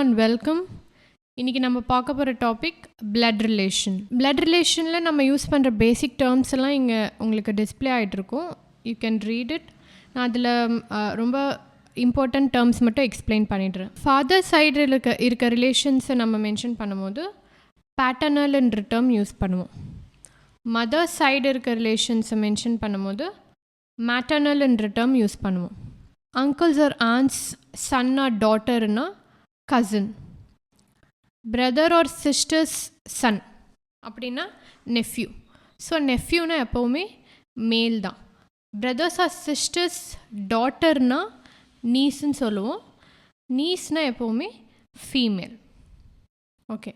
and welcome. இன்றைக்கி நம்ம பார்க்க போகிற டாபிக் பிளட் ரிலேஷன். பிளட் ரிலேஷனில் நம்ம யூஸ் பண்ணுற பேசிக் டேர்ம்ஸ் எல்லாம் இங்கே உங்களுக்கு டிஸ்பிளே ஆகிட்ருக்கும். You can read it. நான் அதில் ரொம்ப இம்பார்ட்டண்ட் டேர்ம்ஸ் மட்டும் எக்ஸ்பிளைன் பண்ணிடுறேன். ஃபாதர் சைடு இருக்க ரிலேஷன்ஸை நம்ம மென்ஷன் பண்ணும்போது பேட்டர்னல்ன்ற டேர்ம் யூஸ் பண்ணுவோம். மதர் சைடு இருக்க ரிலேஷன்ஸை மென்ஷன் பண்ணும்போது மேட்டர்னல்ன்ற டேர்ம் யூஸ் பண்ணுவோம். Uncles or aunts son or டாட்டர்னா cousin. Brother or sisters son அப்படின்னா நெஃப்யூ. ஸோ நெஃப்யூனா எப்போவுமே மேல் தான். பிரதர்ஸ் ஆர் சிஸ்டர்ஸ் டாட்டர்னா நீஸ்ன்னு சொல்லுவோம். நீஸ்னால் எப்போவுமே ஃபீமேல். ஓகே,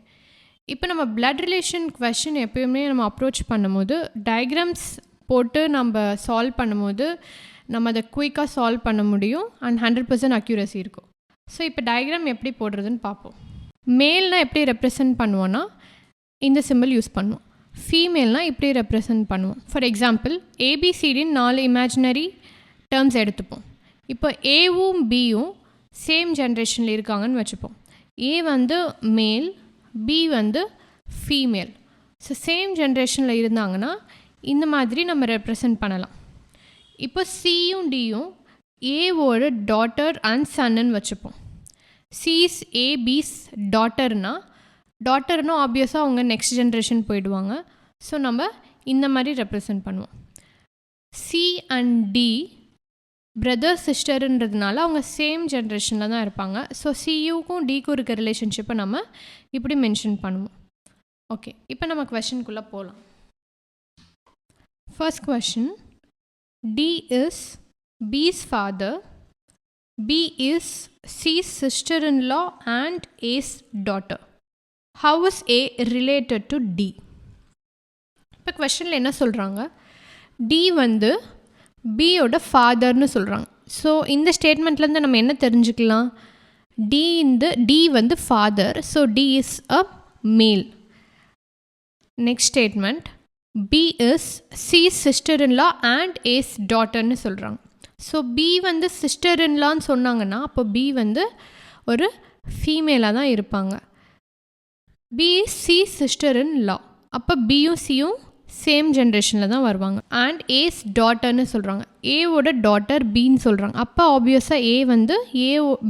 இப்போ நம்ம பிளட் ரிலேஷன் கொஷின் எப்போயுமே நம்ம அப்ரோச் பண்ணும்போது டயக்ராம்ஸ் போட்டு நம்ம சால்வ் பண்ணும்போது நம்ம அதை குயிக்காக சால்வ் பண்ண முடியும் அண்ட் 100% அக்யூரசி இருக்கும். ஸோ இப்போ டயக்ராம் எப்படி போடுறதுன்னு பார்ப்போம். மேல்னால் எப்படி ரெப்ரசன்ட் பண்ணுவோன்னா இந்த சிம்பிள் யூஸ் பண்ணுவோம். ஃபீமேல்னால் இப்படி ரெப்ரசன்ட் பண்ணுவோம். ஃபார் எக்ஸாம்பிள் ஏபிசிடின்னு 4 இமேஜினரி டேர்ம்ஸ் எடுத்துப்போம். இப்போ ஏவும் பியும் சேம் ஜென்ரேஷனில் இருக்காங்கன்னு வச்சுப்போம். ஏ வந்து மேல், பி வந்து ஃபீமேல். ஸோ சேம் ஜென்ரேஷனில் இருந்தாங்கன்னா இந்த மாதிரி நம்ம ரெப்ரசன்ட் பண்ணலாம். இப்போ சியும் டியும் ஏவோட டாட்டர் அண்ட் சன்னு வச்சுப்போம். சிஸ் ஏபிஸ் டாட்டர்னா ஆப்வியஸாக அவங்க நெக்ஸ்ட் ஜென்ரேஷன் போயிடுவாங்க. ஸோ நம்ம இந்த மாதிரி ரெப்ரசன்ட் பண்ணுவோம். சி அண்ட் டி பிரதர் சிஸ்டருன்றதுனால அவங்க சேம் ஜென்ரேஷனில் தான் இருப்பாங்க. ஸோ சியூக்கும் டிக்கும் இருக்க ரிலேஷன்ஷிப்பை நம்ம இப்படி மென்ஷன் பண்ணுவோம். ஓகே, இப்போ நம்ம கொஷின்குள்ளே போகலாம். First question, D is his father, B is his sister-in-law and A's daughter. How is A related to D? இப்போ கொஷனில் என்ன சொல்கிறாங்க, டி வந்து பியோட ஃபாதர்னு சொல்கிறாங்க. ஸோ இந்த ஸ்டேட்மெண்ட்லேருந்து நம்ம என்ன தெரிஞ்சுக்கலாம், டி வந்து father, so D is a male. Next statement, B is his sister-in-law and A's டாட்டர்னு சொல்கிறாங்க. ஸோ பி வந்து சிஸ்டர்-இன்-lawன்னு சொன்னாங்கன்னா அப்போ பி வந்து ஒரு ஃபீமேலாக தான் இருப்பாங்க. பி இஸ் சி சிஸ்டர்-இன்-law, அப்போ பியும் சியும் சேம் ஜென்ரேஷனில் தான் வருவாங்க. அண்ட் ஏஸ் டாட்டர்னு சொல்கிறாங்க. ஏவோட டாட்டர் பின்னு சொல்கிறாங்க. அப்போ ஆப்வியஸாக ஏ வந்து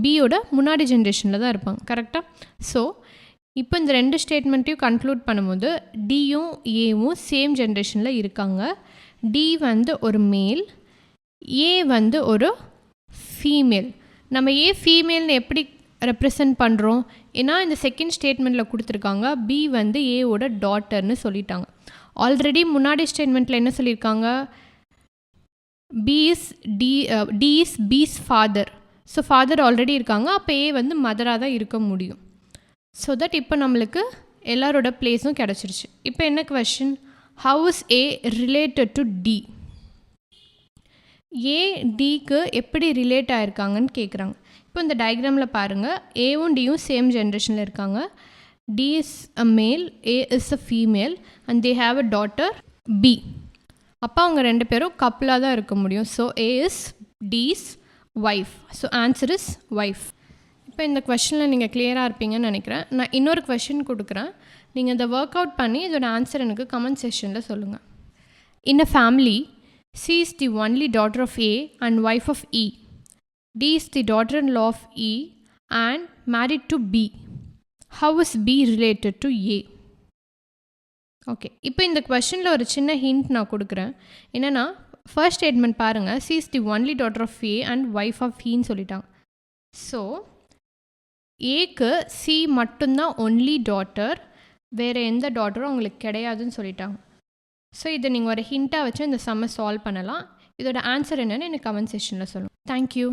பியோட முன்னாடி ஜென்ரேஷனில் தான் இருப்பாங்க. கரெக்டாக? ஸோ இப்போ இந்த 2 ஸ்டேட்மெண்ட்டையும் கன்க்ளூட் பண்ணும்போது டியும் ஏவும் சேம் ஜென்ரேஷனில் இருக்காங்க. டி வந்து ஒரு மேல், ஏ வந்து ஒரு ஃபீமேல். நம்ம ஏ ஃபீமேல்னு எப்படி ரெப்ரசன்ட் பண்ணுறோம்? ஏன்னா இந்த செகண்ட் ஸ்டேட்மெண்ட்டில் கொடுத்துருக்காங்க பி வந்து ஏவோட டாட்டர்னு சொல்லிட்டாங்க. ஆல்ரெடி முன்னாடி ஸ்டேட்மெண்ட்டில் என்ன சொல்லியிருக்காங்க, D is his father. So father already இருக்காங்க, அப்போ ஏ வந்து மதராக தான் இருக்க முடியும். ஸோ தட் இப்போ நம்மளுக்கு எல்லாரோட பிளேஸும் கிடச்சிருச்சு. இப்போ என்ன question, how is A related to D? A டிக்கு எப்படி ரிலேட் ஆகிருக்காங்கன்னு கேட்குறாங்க. இப்போ இந்த டயக்ராமில் பாருங்கள், ஏவும் டியும் சேம் ஜென்ரேஷனில் இருக்காங்க. D is a male, A is a female and they have a daughter B. அப்போ அவங்க 2 பேரும் கப்புளாக தான் இருக்க முடியும். So A is D's wife. So answer is wife. இப்போ இந்த கொஷனில் நீங்கள் கிளியராக இருப்பீங்கன்னு நினைக்கிறேன். நான் இன்னொரு கொஷின் கொடுக்குறேன், நீங்கள் இதை ஒர்க் அவுட் பண்ணி இதோட ஆன்சர் எனக்கு கமெண்ட் செக்ஷனில் சொல்லுங்கள். In a family, C is the only daughter of A and wife of E. D is the daughter-in-law of E and married to B. How is B related to A? Okay, இப்போ இந்த கொஷனில் ஒரு சின்ன hint நான் கொடுக்குறேன். என்னென்னா, first statement பாருங்கள், C is the only daughter of A and wife of E சொல்லிட்டாங்க. So ஏக்கு சி மட்டும்தான் ஒன்லி டாட்டர், வேறு எந்த டாட்டரும் அவங்களுக்கு கிடையாதுன்னு சொல்லிட்டாங்க. ஸோ இதை நீங்கள் ஒரு ஹிண்ட்டாக வச்சு இந்த சம்மை சால்வ் பண்ணலாம். இதோட ஆன்சர் என்னென்னு எனக்கு கமெண்ட் செக்ஷனில் சொல்லுங்கள். தேங்க்யூ.